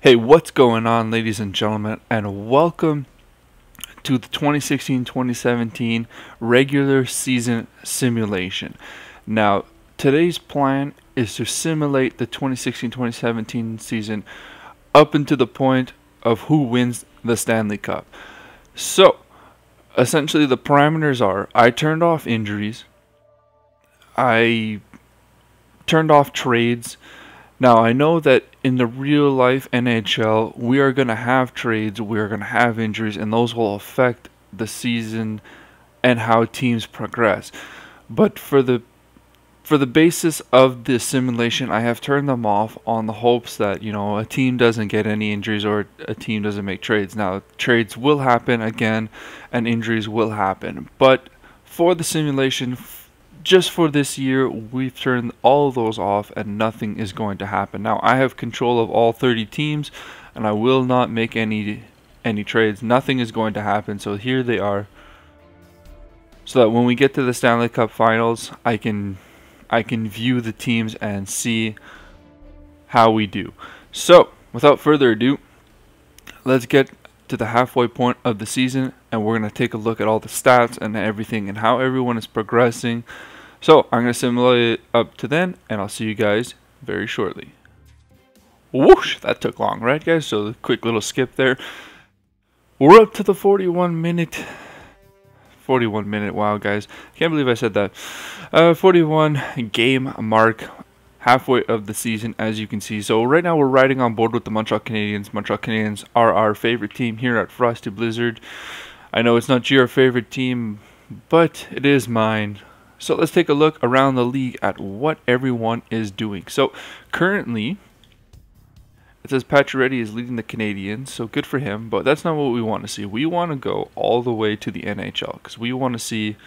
Hey, what's going on, ladies and gentlemen, and welcome to the 2016-2017 regular season simulation. Now, today's plan is to simulate the 2016-2017 season up until the point of who wins the Stanley Cup. So, essentially the parameters are, I turned off injuries, I turned off trades. Now, I know that in the real life NHL, we are going to have trades, we are going to have injuries, and those will affect the season and how teams progress. But for the basis of this simulation, I have turned them off on the hopes that, a team doesn't get any injuries or a team doesn't make trades. Now, trades will happen again and injuries will happen. But for the simulation, just for this year, we've turned all of those off and nothing is going to happen. Now, I have control of all 30 teams and I will not make any trades. Nothing is going to happen. So here they are. So that when we get to the Stanley Cup Finals, I can view the teams and see how we do. So, without further ado, let's get to the halfway point of the season and we're going to take a look at all the stats and everything and how everyone is progressing. So I'm going to simulate it up to then and I'll see you guys very shortly. Whoosh, that took long, right guys? So a quick little skip there. We're up to the 41 minute, wow guys, can't believe I said that. 41 game mark, halfway of the season, as you can see. So right now we're riding on board with the Montreal Canadiens. Montreal Canadiens are our favorite team here at Frosty Blizzard. I know it's not your favorite team, but it is mine. So let's take a look around the league at what everyone is doing. So currently, it says Pacioretty is leading the Canadiens, so good for him, but that's not what we want to see. We want to go all the way to the NHL because we want to see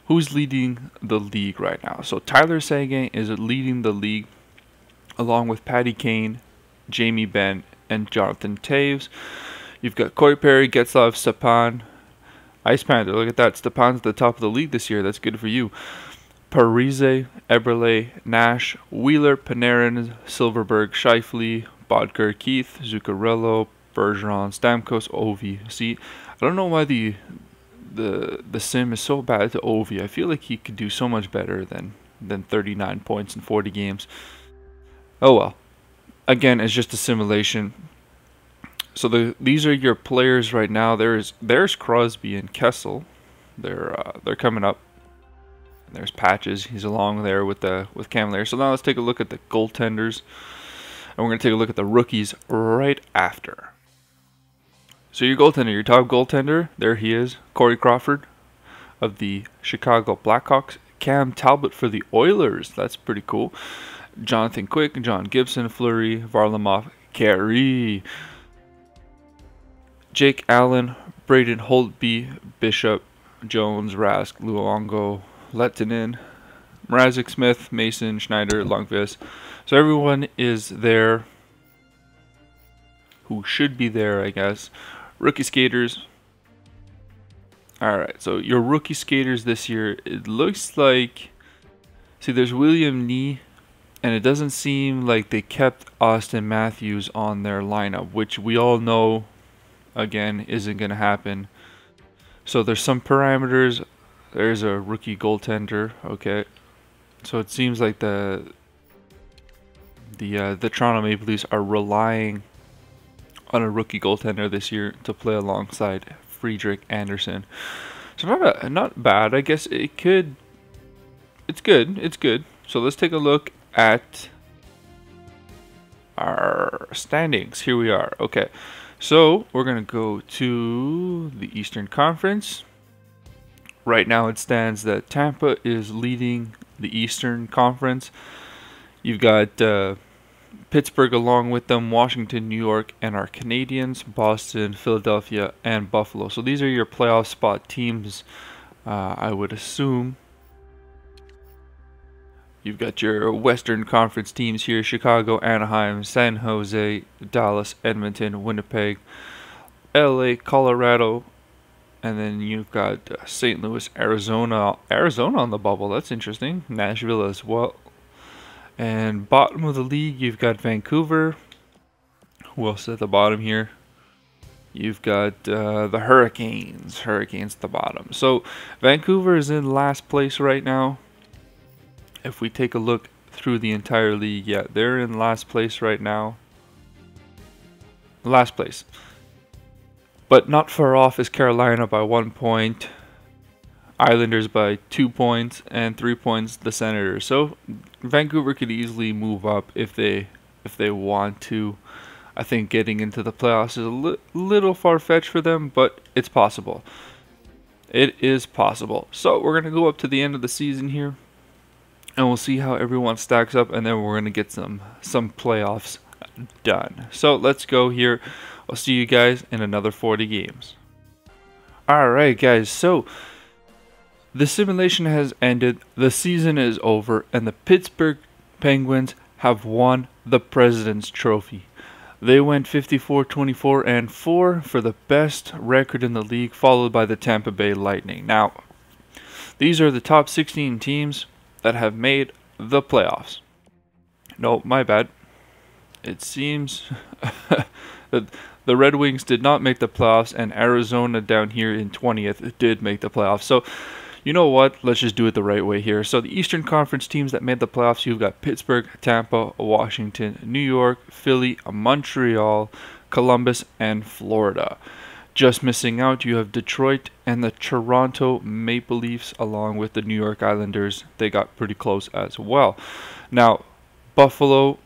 who's leading the league right now. So Tyler Seguin is leading the league along with Patty Kane, Jamie Benn, and Jonathan Toews. You've got Corey Perry, Getzlaf, Stepan, Ice Panther. Look at that. Stepan's at the top of the league this year. That's good for you. Parise, Eberle, Nash, Wheeler, Panarin, Silverberg, Scheifele, Bodker, Keith, Zuccarello, Bergeron, Stamkos, Ovi. See, I don't know why the sim is so bad to Ovi. I feel like he could do so much better than 39 points in 40 games. Oh well. Again, it's just a simulation. So these are your players right now. There's Crosby and Kessel. They're coming up. And there's Patches. He's along there with Camilleri. So now let's take a look at the goaltenders. And we're going to take a look at the rookies right after. So your goaltender, your top goaltender, there he is, Corey Crawford of the Chicago Blackhawks. Cam Talbot for the Oilers. That's pretty cool. Jonathan Quick, John Gibson, Fleury, Varlamov, Carey. Jake Allen, Braden Holtby, Bishop, Jones, Rask, Luongo, Lettinen, Mrazek Smith, Mason, Schneider, Lundqvist. So everyone is there who should be there, I guess. Rookie skaters. Alright, so your rookie skaters this year, it looks like... See, there's William Nee, and it doesn't seem like they kept Austin Matthews on their lineup, which we all know, again, isn't going to happen. So there's some parameters. There's a rookie goaltender, okay. So it seems like the Toronto Maple Leafs are relying on a rookie goaltender this year to play alongside Friedrich Anderson. So not bad. I guess it could. It's good. It's good. So let's take a look at our standings. Here we are. Okay. So we're gonna go to the Eastern Conference. Right now it stands that Tampa is leading the Eastern Conference. You've got Pittsburgh along with them, Washington, New York, and our Canadiens, Boston, Philadelphia, and Buffalo. So these are your playoff spot teams, I would assume. You've got your Western Conference teams here: Chicago, Anaheim, San Jose, Dallas, Edmonton, Winnipeg, LA, Colorado, and then you've got St. Louis, Arizona on the bubble. That's interesting. Nashville as well. And bottom of the league, you've got Vancouver, Who else at the bottom here? You've got the Hurricanes. Hurricanes at the bottom. So Vancouver is in last place right now. If we take a look through the entire league, yeah, they're in last place right now. Last place. But not far off is Carolina by 1 point. Islanders by 2 points, and 3 points the Senators. So Vancouver could easily move up if they want to. I think getting into the playoffs is a little far-fetched for them, but it's possible. It is possible. So we're going to go up to the end of the season here, and we'll see how everyone stacks up, and then we're going to get some playoffs done. So let's go here. I'll see you guys in another 40 games. Alright guys, so the simulation has ended, the season is over, and the Pittsburgh Penguins have won the President's Trophy. They went 54-24-4 for the best record in the league, followed by the Tampa Bay Lightning. Now, these are the top 16 teams that have made the playoffs. No, my bad. It seems that the Red Wings did not make the playoffs, and Arizona down here in 20th did make the playoffs. So, you know what? Let's just do it the right way here. So the Eastern Conference teams that made the playoffs, you've got Pittsburgh, Tampa, Washington, New York, Philly, Montreal, Columbus, and Florida. Just missing out, you have Detroit and the Toronto Maple Leafs, along with the New York Islanders. They got pretty close as well. Now, Buffalo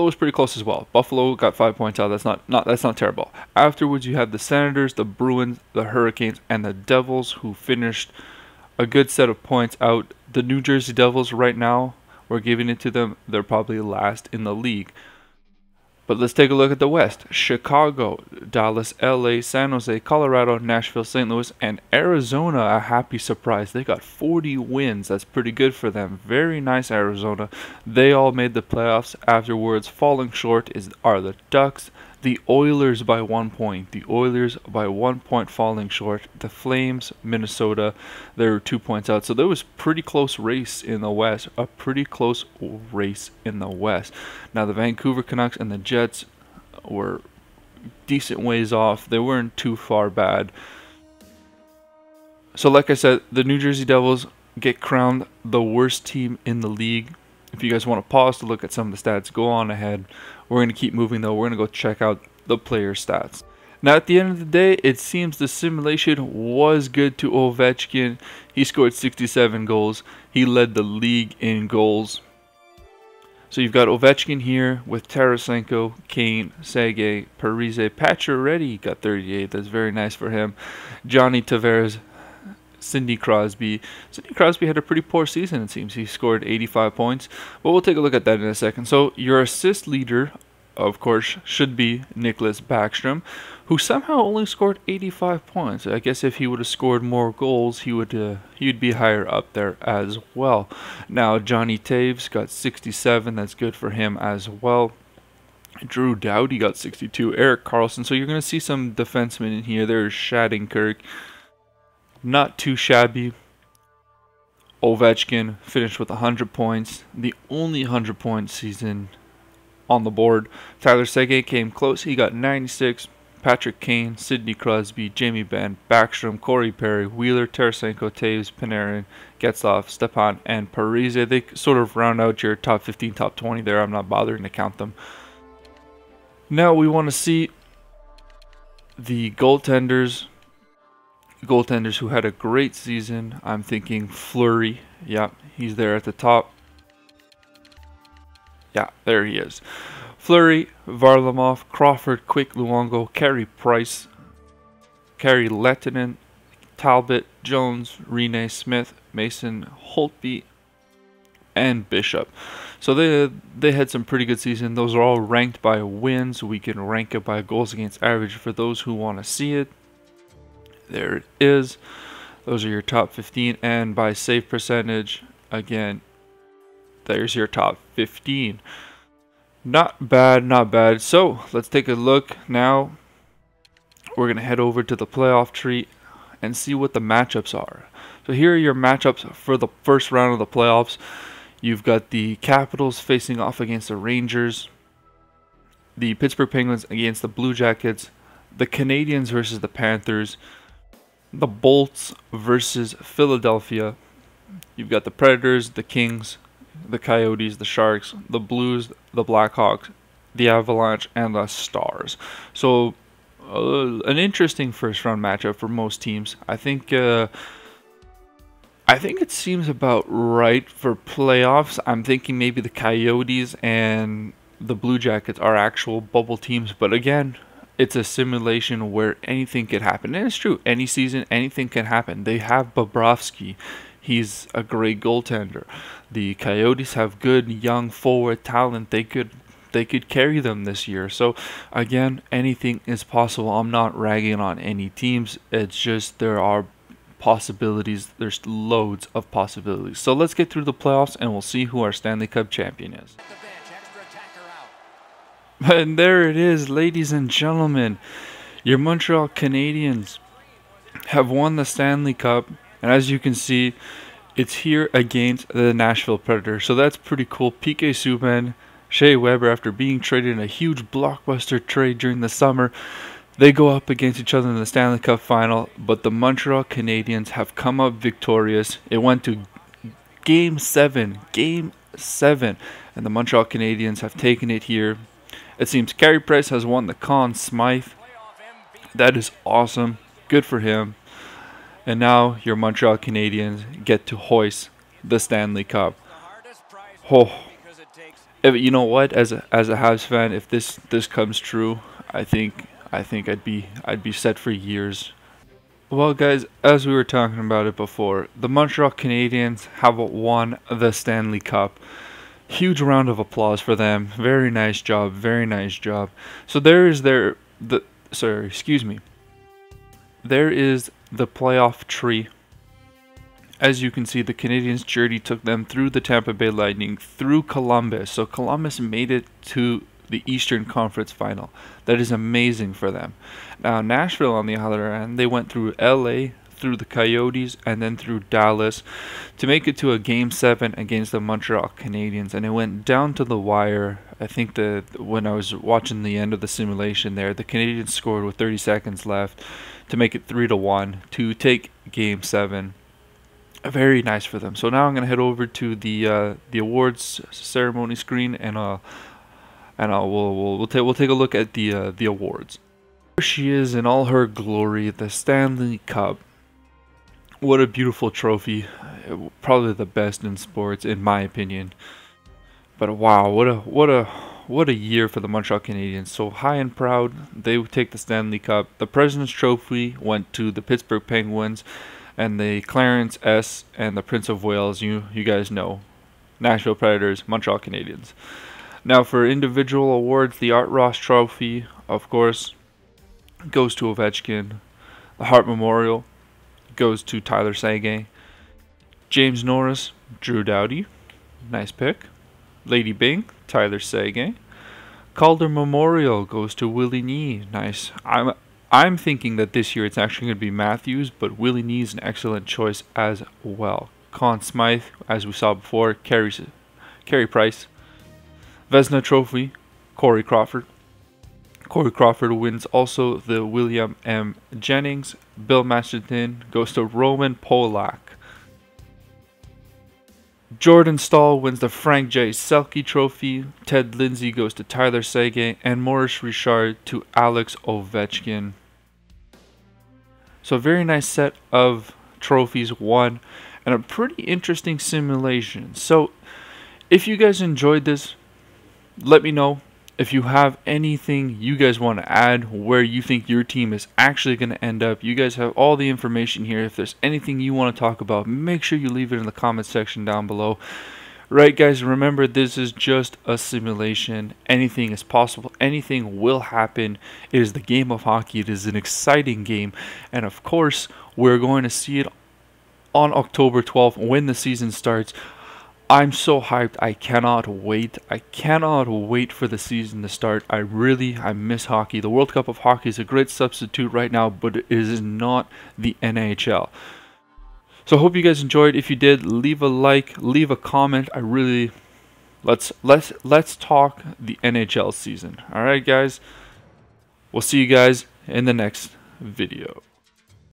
was pretty close as well. Buffalo got 5 points out. That's not terrible. Afterwards, you have the Senators, the Bruins, the Hurricanes, and the Devils, who finished a good set of points out. The New Jersey Devils right now, we're giving it to them. They're probably last in the league. But let's take a look at the West. Chicago, Dallas, LA, San Jose, Colorado, Nashville, St. Louis, and Arizona, a happy surprise. They got 40 wins. That's pretty good for them. Very nice, Arizona. They all made the playoffs. Afterwards, falling short are the Ducks, the Oilers by 1 point. The Oilers by 1 point falling short. The Flames, Minnesota, they were 2 points out. So there was pretty close race in the West. A pretty close race in the West. Now the Vancouver Canucks and the Jets were decent ways off. They weren't too far bad. So like I said, the New Jersey Devils get crowned the worst team in the league. If you guys want to pause to look at some of the stats, go on ahead. We're going to keep moving though. We're going to go check out the player stats. Now at the end of the day, it seems the simulation was good to Ovechkin. He scored 67 goals. He led the league in goals. So you've got Ovechkin here with Tarasenko, Kane, Sergei, Parise, Pacioretty got 38. That's very nice for him. Johnny Tavares, Sidney Crosby. Sidney Crosby had a pretty poor season, it seems. He scored 85 points. But we'll take a look at that in a second. So your assist leader, of course, should be Nicklas Backstrom, who somehow only scored 85 points. I guess if he would have scored more goals, he'd be higher up there as well. Now, Johnny Taves got 67. That's good for him as well. Drew Doughty got 62. Erik Karlsson. So you're going to see some defensemen in here. There's Shattenkirk. Not too shabby. Ovechkin finished with 100 points. The only 100-point season on the board. Tyler Seguin came close. He got 96. Patrick Kane, Sidney Crosby, Jamie Benn, Backstrom, Corey Perry, Wheeler, Tarasenko, Taves, Panarin, Getzlaf, Stepan, and Parise. They sort of round out your top 15, top 20 there. I'm not bothering to count them. Now we want to see the goaltenders. Goaltenders who had a great season. I'm thinking Fleury. Yeah, he's there at the top. Yeah, there he is. Fleury, Varlamov, Crawford, Quick, Luongo, Carey Price, Carey Lettinen, Talbot, Jones, Rene, Smith, Mason, Holtby, and Bishop. So they had some pretty good season. Those are all ranked by wins. We can rank it by goals against average for those who want to see it. There it is. Those are your top 15. And by save percentage, again, there's your top 15. Not bad, not bad. So let's take a look now. We're going to head over to the playoff tree and see what the matchups are. So here are your matchups for the first round of the playoffs. You've got the Capitals facing off against the Rangers. the Pittsburgh Penguins against the Blue Jackets, the Canadiens versus the Panthers, the Bolts versus Philadelphia. You've got the Predators, the Kings, the Coyotes, the Sharks, the Blues, the Blackhawks, the Avalanche, and the Stars. So an interesting first round matchup for most teams. I think it seems about right for playoffs. I'm thinking maybe the Coyotes and the Blue Jackets are actual bubble teams, but again, it's a simulation where anything could happen. And it's true, any season, anything can happen. They have Bobrovsky. He's a great goaltender. The Coyotes have good young forward talent. They could carry them this year. So again, anything is possible. I'm not ragging on any teams. It's just there are possibilities. There's loads of possibilities. So let's get through the playoffs and we'll see who our Stanley Cup champion is. And there it is, ladies and gentlemen. Your Montreal Canadiens have won the Stanley Cup. And as you can see, it's here against the Nashville Predators. So that's pretty cool. PK Subban, Shea Weber, after being traded in a huge blockbuster trade during the summer, they go up against each other in the Stanley Cup final. But the Montreal Canadiens have come up victorious. It went to Game 7. Game 7. And the Montreal Canadiens have taken it here. It seems Carey Price has won the Conn Smythe. That is awesome. Good for him. And now your Montreal Canadiens get to hoist the Stanley Cup. Oh, you know what? As a Habs fan, if this comes true, I think I'd be set for years. Well, guys, as we were talking about it before, the Montreal Canadiens have won the Stanley Cup. Huge round of applause for them. Very nice job. Very nice job. So there is There is the playoff tree. As you can see, the Canadiens' journey took them through the Tampa Bay Lightning, through Columbus. So Columbus made it to the Eastern Conference Final. That is amazing for them. Now Nashville, on the other hand, they went through LA, through the Coyotes, and then through Dallas to make it to a Game 7 against the Montreal Canadiens. And it went down to the wire. I think when I was watching the end of the simulation there, the Canadiens scored with 30 seconds left to make it 3-1 to take Game 7. Very nice for them. So now I'm gonna head over to the awards ceremony screen, and we'll take a look at the awards. Here she is in all her glory, the Stanley Cup. What a beautiful trophy. Probably the best in sports, in my opinion. But wow, what a year for the Montreal Canadiens. So high and proud, they take the Stanley Cup. The President's Trophy went to the Pittsburgh Penguins, and the Clarence S. and the Prince of Wales, you guys know. Nashville Predators, Montreal Canadiens. Now for individual awards, the Art Ross Trophy, of course, goes to Ovechkin. The Hart Memorial goes to Tyler Seguin. James Norris, Drew Doughty. Nice pick. Lady Byng, Tyler Seguin. Calder Memorial goes to Willie Nee. Nice. I'm thinking that this year it's actually going to be Matthews, but Willie Nee is an excellent choice as well. Conn Smythe, as we saw before, Carey Price. Vezina Trophy, Corey Crawford. Corey Crawford wins also the William M. Jennings. Bill Masterton goes to Roman Polak. Jordan Stahl wins the Frank J. Selke Trophy. Ted Lindsay goes to Tyler Seguin. And Maurice Richard to Alex Ovechkin. So a very nice set of trophies won, and a pretty interesting simulation. So if you guys enjoyed this, let me know. If you have anything you guys want to add, where you think your team is actually going to end up, you guys have all the information here. If there's anything you want to talk about, make sure you leave it in the comment section down below. Right, guys, remember, this is just a simulation. Anything is possible. Anything will happen. It is the game of hockey. It is an exciting game. And of course, we're going to see it on October 12th when the season starts. I'm so hyped. I cannot wait. I cannot wait for the season to start. I miss hockey. The World Cup of Hockey is a great substitute right now, but it is not the NHL. So I hope you guys enjoyed. If you did, leave a like, leave a comment. I really let's talk the NHL season. All right, guys. We'll see you guys in the next video.